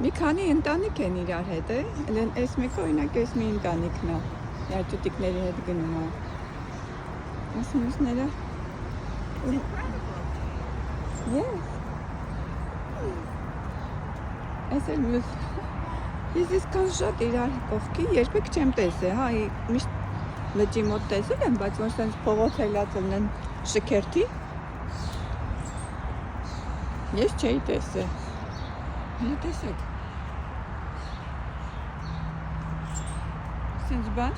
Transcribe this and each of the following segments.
Մի քանի ընտանիք են իրար հետ, այս մեկը օրինակ այս մի ընտանիքն է, իր ճուտիկների հետ գնում է։ Այս մյուսները Yes։ Այս էլ մյուս։ Ես այսքան շատ իրար կողքի երբեք չեմ տեսել, հա, միշտ լճի մոտ տեսել եմ, բայց ոնց տենց փողոց հելացել են շքերթի։ Ես չէի տեսել։ Հենց տեսեք։ Սենց բան։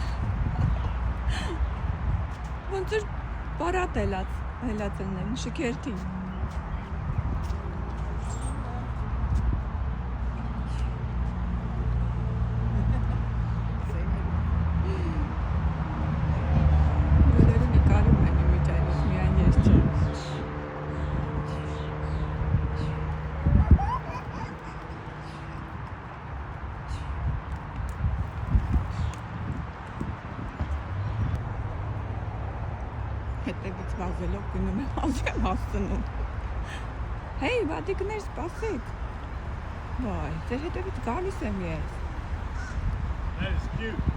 Ոնց որ պարատ հելացել են շքերթի։ Հետևից վազելով գնում եմ ազեմ հասցնում։ Հեյ, վադիկներ, սպասեք։ Վայ, ձեր հետևից գալիս եմ ես։ That is cute.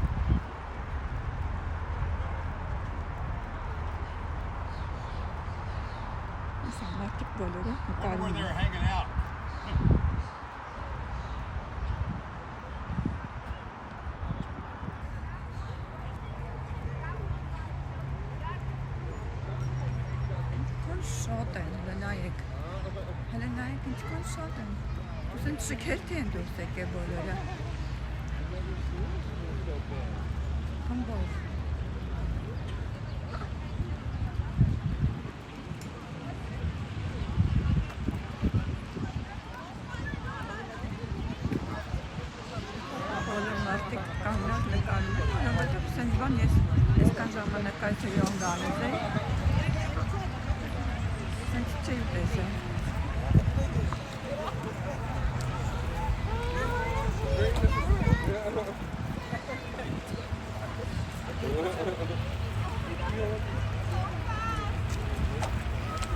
Ասա, մարդիկ բոլորը Wonder where նկարում they են։ were hanging out. Շատ են, հələ նայեք ինչքան շատ են, ուսեն շքերթի են դուրս եկել բոլորը, խմբով, բոլոր մարդիկ կանգնած նկարում են, որովհետև սենց բան ես այսքան ժամանակայց հյոն գալիս էի, Senti c'è il peso.